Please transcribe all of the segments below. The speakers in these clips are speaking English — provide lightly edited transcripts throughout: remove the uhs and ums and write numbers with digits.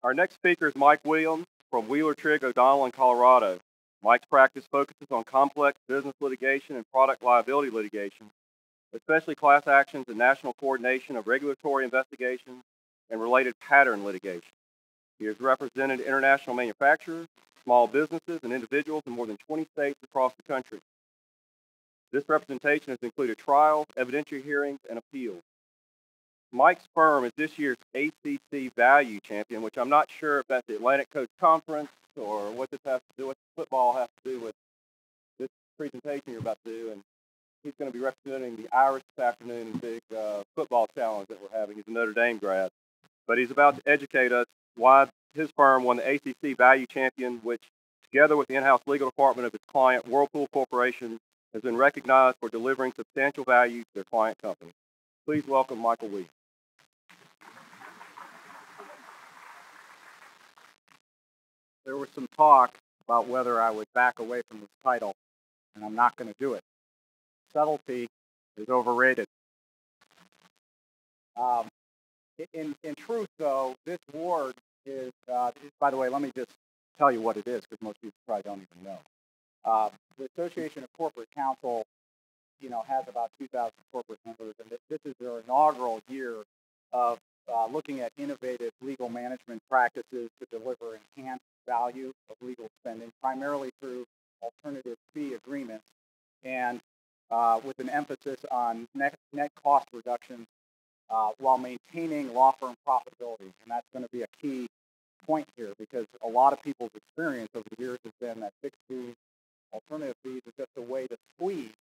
Our next speaker is Mike Williams from Wheeler Trigg O'Donnell in Colorado. Mike's practice focuses on complex business litigation and product liability litigation, especially class actions and national coordination of regulatory investigations and related pattern litigation. He has represented international manufacturers, small businesses, and individuals in more than 20 states across the country. This representation has included trials, evidentiary hearings, and appeals. Mike's firm is this year's ACC Value ChampIon, which I'm not sure if that's the Atlantic Coast Conference or what this has to do with football has to do with this presentation you're about to do. And he's going to be representing the Irish this afternoon in the big football challenge that we're having. He's a Notre Dame grad. But he's about to educate us why his firm won the ACC Value ChampIon, which, together with the in-house legal department of his client, Whirlpool Corporation, has been recognized for delivering substantial value to their client company. Please welcome Michael Lee. There was some talk about whether I would back away from this title, and I'm not going to do it. Subtlety is overrated. In truth, though, this award is, by the way, let me just tell you what it is, because most people probably don't even know. The Association of Corporate Counsel, has about 2,000 corporate members, and this is their inaugural year of looking at innovative legal management practices to deliver enhanced value of legal spending, primarily through alternative fee agreements, and with an emphasis on net cost reduction while maintaining law firm profitability. And that's going to be a key point here, because a lot of people's experience over the years has been that fixed fees, alternative fees is just a way to squeeze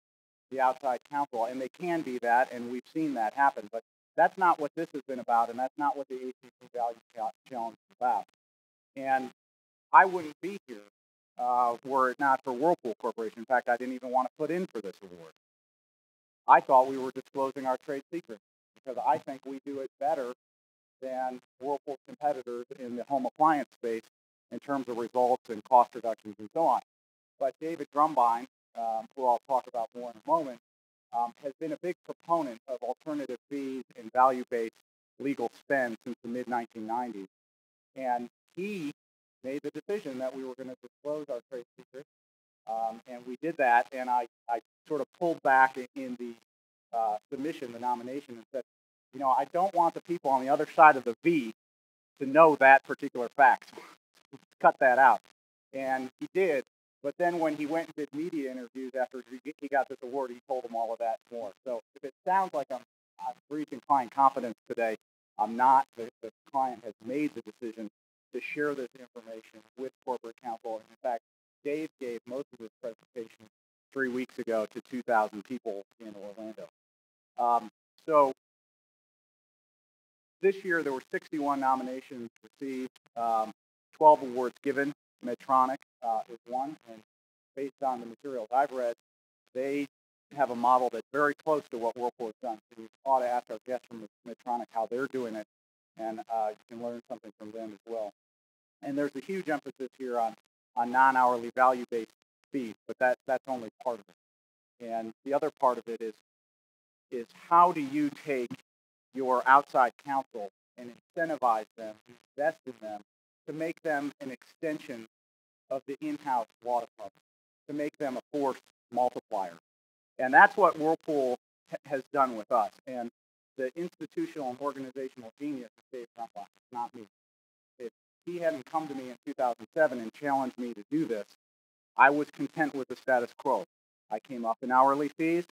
the outside counsel, and they can be that, and we've seen that happen. But that's not what this has been about, and that's not what the ACC Value Challenge is about. And I wouldn't be here were it not for Whirlpool Corporation. In fact, I didn't even want to put in for this award. I thought we were disclosing our trade secrets, because I think we do it better than Whirlpool's competitors in the home appliance space in terms of results and cost reductions and so on. But David Grumbine, who I'll talk about more in a moment, has been a big proponent of alternative fees and value-based legal spend since the mid-1990s. And he made the decision that we were going to disclose our trade secrets, and we did that, and I sort of pulled back in the submission, the nomination, and said, I don't want the people on the other side of the V to know that particular fact. So let's cut that out. And he did, but then when he went and did media interviews after he got this award, he told them all of that more. So if it sounds like I'm breaching client confidence today, I'm not. The client has made the decision to share this information with corporate counsel. And in fact, Dave gave most of his presentation 3 weeks ago to 2,000 people in Orlando. So this year there were 61 nominations received, 12 awards given. Medtronic is one, and based on the materials I've read, they have a model that's very close to what Whirlpool has done. So you ought to ask our guests from Medtronic how they're doing it, and you can learn something from them as well. And there's a huge emphasis here on non-hourly value-based fees, but that's only part of it. And the other part of it is how do you take your outside counsel and incentivize them, invest in them, to make them an extension of the in-house law department, to make them a force multiplier. And that's what Whirlpool has done with us. And the institutional and organizational genius is Dave Grumbine, not me. If he hadn't come to me in 2007 and challenged me to do this, I was content with the status quo. I came up in hourly fees.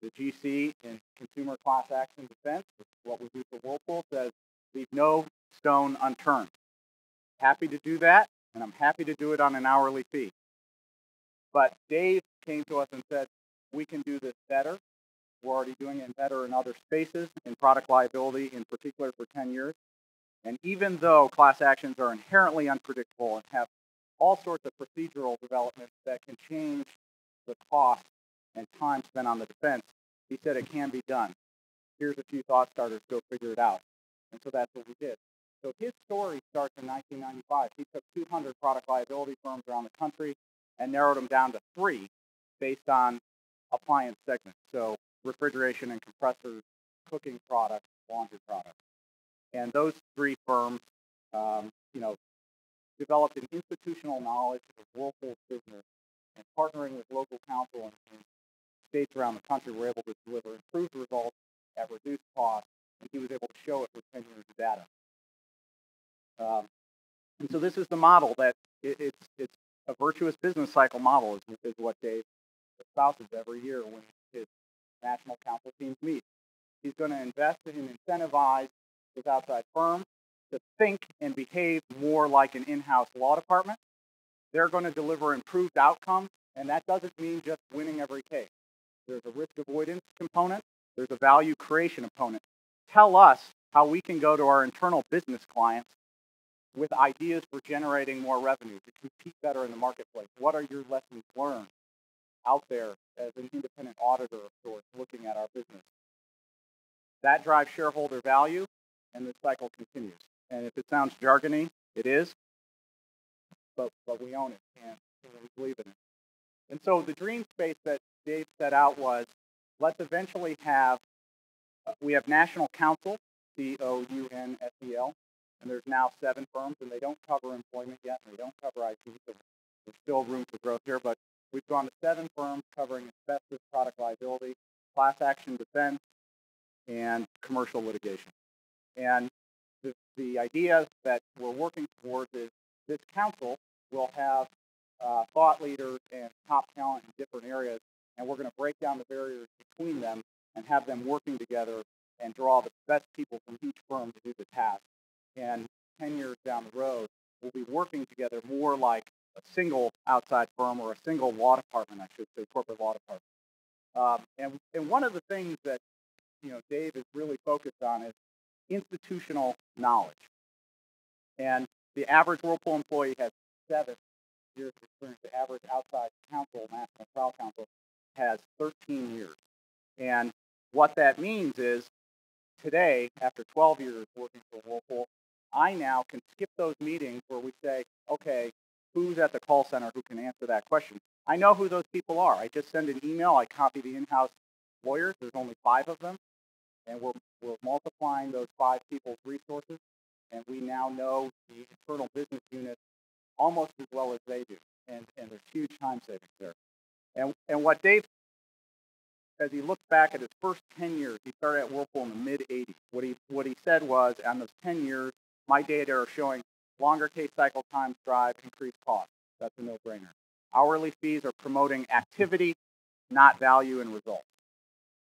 The GC in consumer class action defense, which is what we do for Whirlpool, says leave no stone unturned. Happy to do that, and I'm happy to do it on an hourly fee. But Dave came to us and said, we can do this better. We're already doing it better in other spaces, in product liability in particular for 10 years. And even though class actions are inherently unpredictable and have all sorts of procedural developments that can change the cost and time spent on the defense, he said it can be done. Here's a few thought starters, go figure it out. And so that's what we did. So his story starts in 1995. He took 200 product liability firms around the country and narrowed them down to 3 based on appliance segments. So refrigeration and compressors, cooking products, laundry products. And those 3 firms developed an institutional knowledge of Whirlpool's business, and partnering with local counsel in states around the country, were able to deliver improved results at reduced cost, and he was able to show it with 10 years of data. And so this is the model that it's a virtuous business cycle model is what Dave espouses every year when his national counsel teams meet. He's going to invest and incentivize his outside firm to think and behave more like an in-house law department. They're going to deliver improved outcomes, and that doesn't mean just winning every case. There's a risk avoidance component. There's a value creation component. Tell us how we can go to our internal business clients with ideas for generating more revenue to compete better in the marketplace. What are your lessons learned out there as an independent auditor of sorts looking at our business? That drives shareholder value, and the cycle continues. And if it sounds jargony, it is, but we own it, and we believe in it. And so the dream space that Dave set out was, let's eventually have, we have national counsel, COUNSEL, and there's now 7 firms, and they don't cover employment yet, and they don't cover IT, so there's still room for growth here, but we've gone to 7 firms covering asbestos, product liability, class action defense, and commercial litigation. And the idea that we're working towards is this council will have thought leaders and top talent in different areas, and we're going to break down the barriers between them and have them working together and draw the best people from each firm to do the task. And 10 years down the road, we'll be working together more like a single outside firm or a single law department, I should say, corporate law department. And one of the things that Dave is really focused on is institutional knowledge. And the average Whirlpool employee has 7 years of experience. The average outside counsel, national trial counsel, has 13 years. And what that means is today, after 12 years working for Whirlpool, I now can skip those meetings where we say, okay, who's at the call center who can answer that question? I know who those people are. I just send an email. I copy the in-house lawyers. There's only 5 of them. And we're multiplying those 5 people's resources. And we now know the internal business unit almost as well as they do. And there's huge time savings there. And what Dave, as he looked back at his first 10 years, he started at Whirlpool in the mid-'80s. What he said was, on those 10 years, my data are showing longer case cycle times drive increased costs. That's a no-brainer. Hourly fees are promoting activity, not value and results.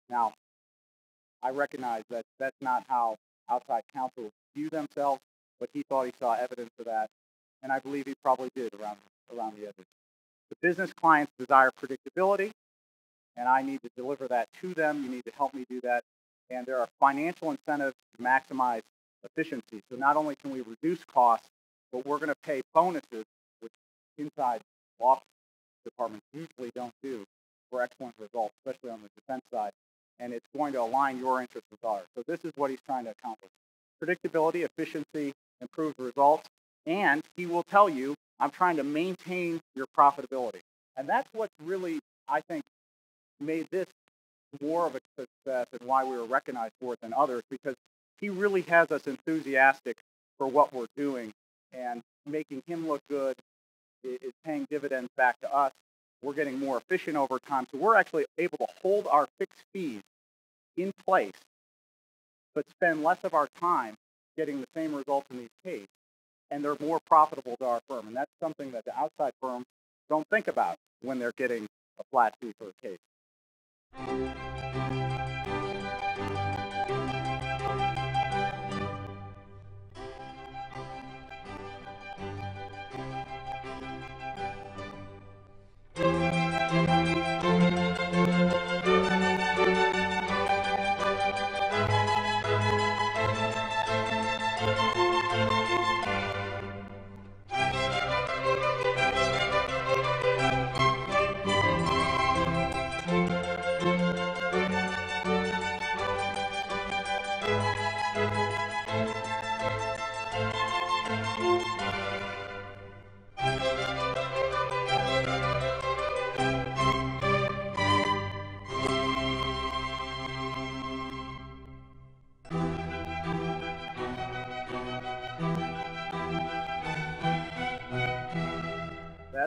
Now, I recognize that that's not how outside counsel view themselves, but he thought he saw evidence of that, and I believe he probably did around the edges. The business clients desire predictability, and I need to deliver that to them. You need to help me do that. And there are financial incentives to maximize efficiency. So not only can we reduce costs, but we're going to pay bonuses, which inside law departments usually don't do, for excellent results, especially on the defense side. And it's going to align your interests with ours. So this is what he's trying to accomplish. Predictability, efficiency, improved results, and he will tell you, I'm trying to maintain your profitability. And that's what really, I think, made this more of a success and why we were recognized for it than others, because he really has us enthusiastic for what we're doing, and making him look good is paying dividends back to us. We're getting more efficient over time, so we're actually able to hold our fixed fees in place, but spend less of our time getting the same results in these cases, and they're more profitable to our firm. And that's something that the outside firms don't think about when they're getting a flat fee for a case.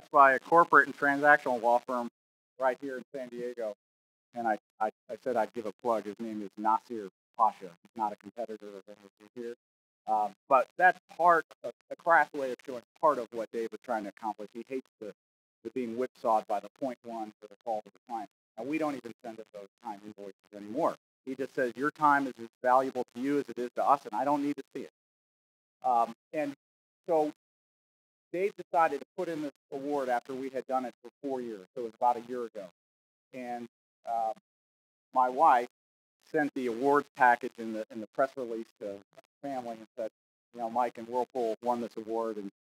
That's by a corporate and transactional law firm right here in San Diego. And I said I'd give a plug. His name is Nasir Pasha. He's not a competitor of anything here. But that's part of a crass way of showing part of what Dave was trying to accomplish. He hates the being whipsawed by the .1 for the call to the client. And we don't even send him those time invoices anymore. He just says your time is as valuable to you as it is to us, and I don't need to see it. And so Dave decided to put in this award after we had done it for 4 years. So it was about a year ago. And my wife sent the awards package in the press release to the family and said, Mike and Whirlpool won this award, and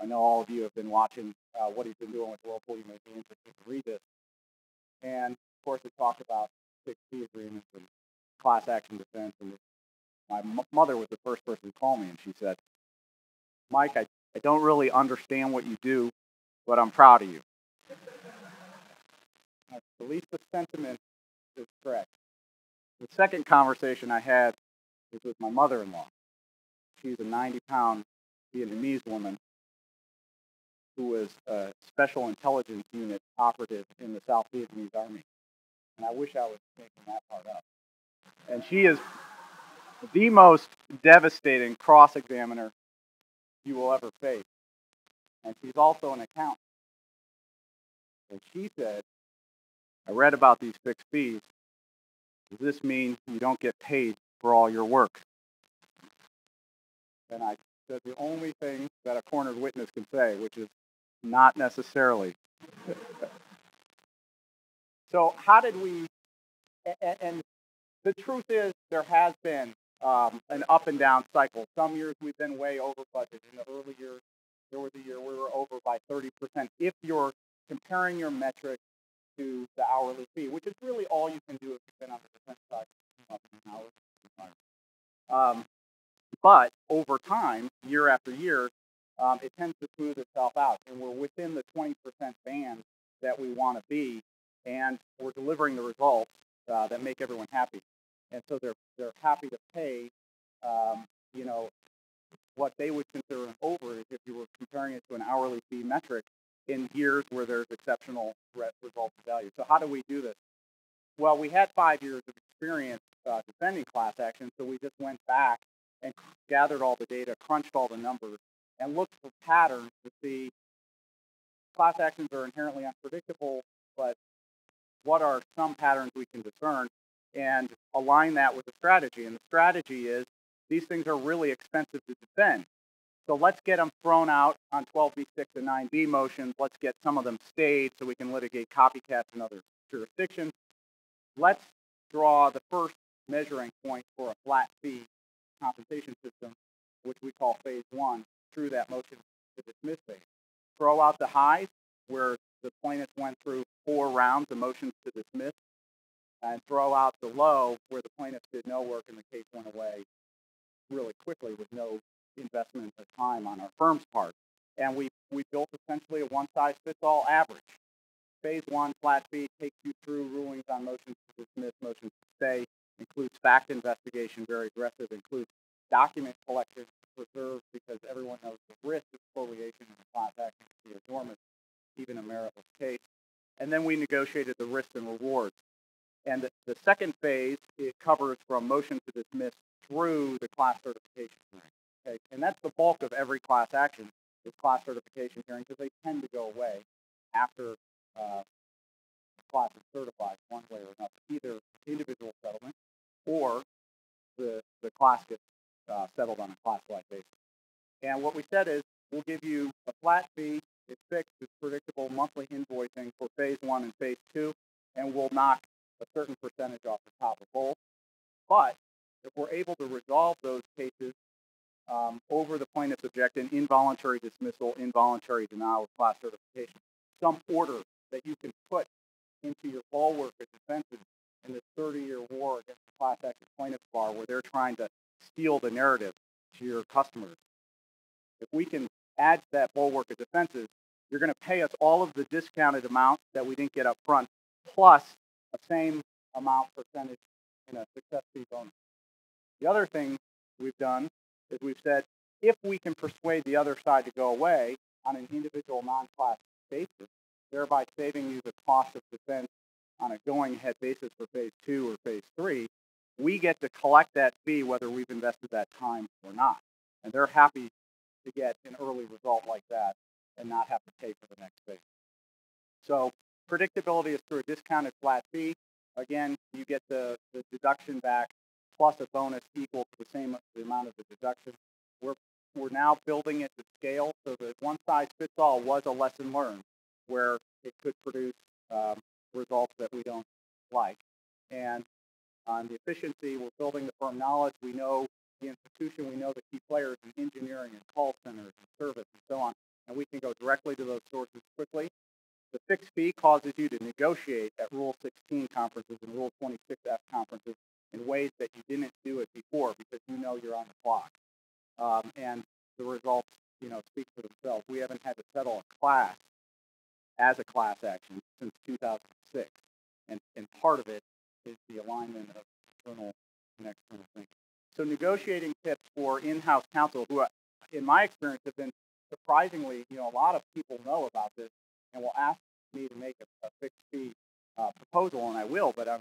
I know all of you have been watching what he's been doing with Whirlpool. You may be interested to read this. And, of course, it talked about fixed fee agreements and class action defense. And my mother was the first person to call me, and she said, Mike, I don't really understand what you do, but I'm proud of you. At least the sentiment is correct. The second conversation I had was with my mother-in-law. She's a 90-pound Vietnamese woman who was a special intelligence unit operative in the South Vietnamese Army. And I wish I was making that part up. And she is the most devastating cross-examiner you will ever face. And she's also an accountant. And she said, I read about these fixed fees. Does this mean you don't get paid for all your work? And I said the only thing that a cornered witness can say, which is not necessarily. So how did we, and the truth is there has been an up and down cycle. Some years we've been way over budget. In the early years, there was a year we were over by 30% if you're comparing your metric to the hourly fee, which is really all you can do if you've been on the defense side. But over time, year after year, it tends to smooth itself out, and we're within the 20% band that we want to be, and we're delivering the results that make everyone happy. And so they're happy to pay, what they would consider an overage if you were comparing it to an hourly fee metric in years where there's exceptional results and value. So how do we do this? Well, we had 5 years of experience defending class actions, so we just went back and gathered all the data, crunched all the numbers, and looked for patterns to see class actions are inherently unpredictable, but what are some patterns we can discern, and align that with the strategy. And the strategy is these things are really expensive to defend. So let's get them thrown out on 12b6 and 9b motions. Let's get some of them stayed so we can litigate copycats in other jurisdictions. Let's draw the first measuring point for a flat fee compensation system, which we call phase 1, through that motion to dismiss phase. Throw out the highs, where the plaintiff went through 4 rounds of motions to dismiss, and throw out the low, where the plaintiff did no work and the case went away really quickly with no investment of time on our firm's part. And we built essentially a one-size-fits-all average. Phase 1, flat fee, takes you through rulings on motions to dismiss, motions to stay, includes fact investigation, very aggressive, includes document collection to preserve, because everyone knows the risk of spoliation in a class action can be enormous, even a meritless case. And then we negotiated the risks and rewards. And the second phase, it covers from motion to dismiss through the class certification hearing. Okay? And that's the bulk of every class action, is class certification hearing, because they tend to go away after the class is certified one way or another, either individual settlement or the class gets settled on a class-wide basis. And what we said is we'll give you a flat fee, it's fixed, it's predictable monthly invoicing for phase 1 and phase 2, and we'll knock a certain percentage off the top of both. But if we're able to resolve those cases over the plaintiff's objection, involuntary dismissal, involuntary denial of class certification, some order that you can put into your bulwark of defenses in this 30-year war against the class action plaintiffs bar, where they're trying to steal the narrative to your customers. If we can add to that bulwark of defenses, you're going to pay us all of the discounted amount that we didn't get up front, plus a same amount percentage in a success fee bonus. The other thing we've done is we've said, if we can persuade the other side to go away on an individual non-class basis, thereby saving you the cost of defense on a going-ahead basis for phase 2 or phase 3. We get to collect that fee whether we've invested that time or not. And they're happy to get an early result like that and not have to pay for the next phase. So predictability is through a discounted flat fee. Again, you get the deduction back plus a bonus equal to the same amount of the deduction. We're now building it to scale so that one size fits all was a lesson learned where it could produce results that we don't like. And on the efficiency, we're building the firm knowledge. We know the institution. We know the key players in engineering and call centers and service and so on. And we can go directly to those sources quickly. The fixed fee causes you to negotiate at Rule 16 conferences and Rule 26F conferences in ways that you didn't do it before because you know you're on the clock. And the results, speak for themselves. We haven't had to settle a class as a class action since 2006. And part of it is the alignment of internal and external thinking. So negotiating tips for in-house counsel who, in my experience, have been surprisingly, a lot of people know about this and will ask me to make a fixed fee proposal, and I will, but a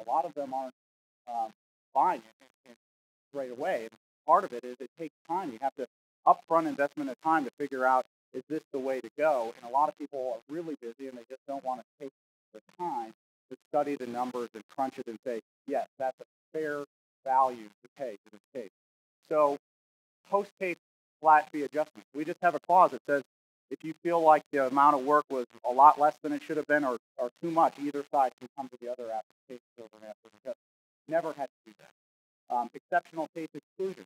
lot of them aren't buying it right away. And part of it is it takes time. You have to upfront investment of time to figure out, is this the way to go? And a lot of people are really busy and they just don't want to take the time to study the numbers and crunch it and say, yes, that's a fair value to pay in this case. So post-case flat fee adjustment. We just have a clause that says if you feel like the amount of work was a lot less than it should have been or too much, either side can come to the other after the case is over and after the judge. Never had to do that. Exceptional case exclusion.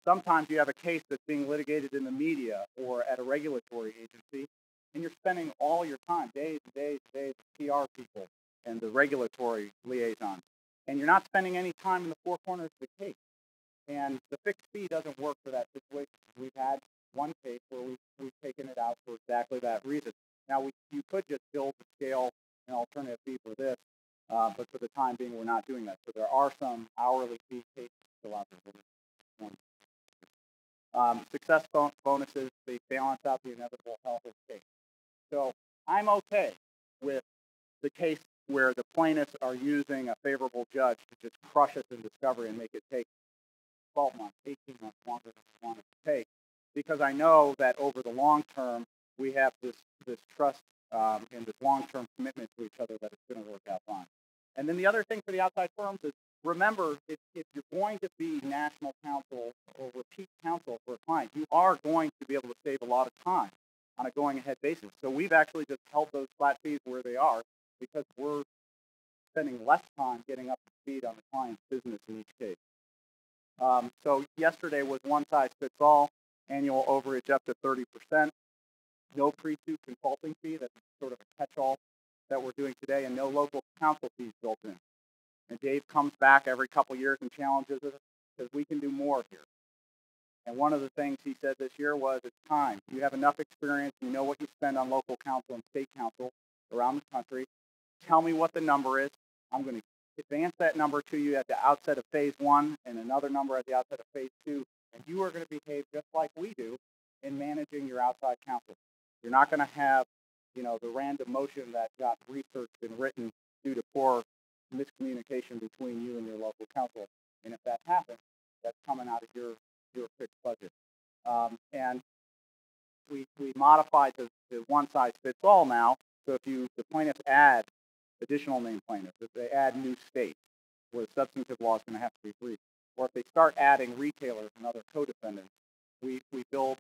Sometimes you have a case that's being litigated in the media or at a regulatory agency, and you're spending all your time, days and days and days, with PR people and the regulatory liaison, and you're not spending any time in the four corners of the case. And the fixed fee doesn't work for that situation. We've had one case where we've taken it out for exactly that reason. Now, you could just build the scale an alternative fee for this, but for the time being, we're not doing that. So there are some hourly fee cases still out there. Success bonuses, they balance out the inevitable health of the case. So I'm okay with the case where the plaintiffs are using a favorable judge to just crush us in discovery and make it take 12 months, 18 months longer than we want it to take, because I know that over the long term, we have this trust and this long-term commitment to each other that it's going to work out fine. And then the other thing for the outside firms is, remember, if you're going to be national counsel or repeat counsel for a client, you are going to be able to save a lot of time on a going-ahead basis. So we've actually just held those flat fees where they are because we're spending less time getting up to speed on the client's business in each case. So yesterday was one-size-fits-all, annual overage up to 30%, no pre-suit consulting fee, that's sort of a catch-all that we're doing today, and no local counsel fees built in. And Dave comes back every couple of years and challenges us because we can do more here. And one of the things he said this year was, it's time. You have enough experience. You know what you spend on local counsel and state counsel around the country. Tell me what the number is. I'm going to advance that number to you at the outset of phase 1 and another number at the outset of phase 2. And you are going to behave just like we do in managing your outside counsel. You're not going to have, the random motion that got researched and written due to poor miscommunication between you and your local counsel. And if that happens, that's coming out of your fixed budget. And we modified the one-size-fits-all now. So if the plaintiffs add additional named plaintiffs, if they add new states where the substantive law is going to have to be briefed, or if they start adding retailers and other co-defendants, we build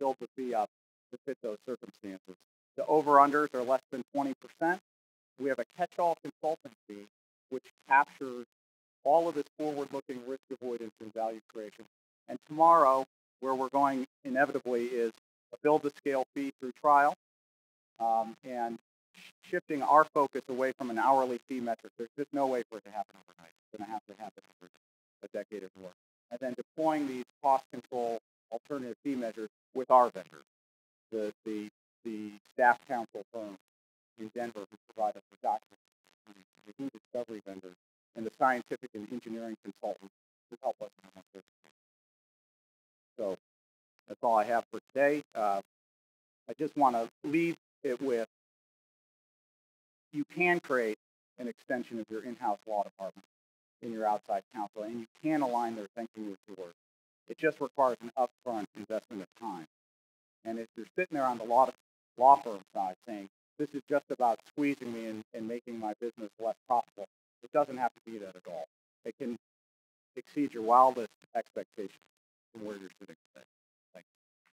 the fee up to fit those circumstances. The over-unders are less than 20%. We have a catch-all consulting fee, which captures all of this forward-looking risk avoidance and value creation. And tomorrow, where we're going inevitably is a build-to-scale fee through trial and shifting our focus away from an hourly fee metric. There's just no way for it to happen overnight. It's going to have to happen over a decade or more. And then deploying these cost control alternative fee measures with our vendors, the staff counsel firm in Denver who provide us with documents, the e-discovery vendors, and the scientific and engineering consultants who help us in our business. So that's all I have for today. I just want to leave it with, you can create an extension of your in-house law department in your outside counsel, and you can align their thinking with yours. It just requires an upfront investment of time. And if you're sitting there on the law firm side saying, this is just about squeezing me and making my business less profitable, it doesn't have to be that at all. It can exceed your wildest expectations from where you're sitting today.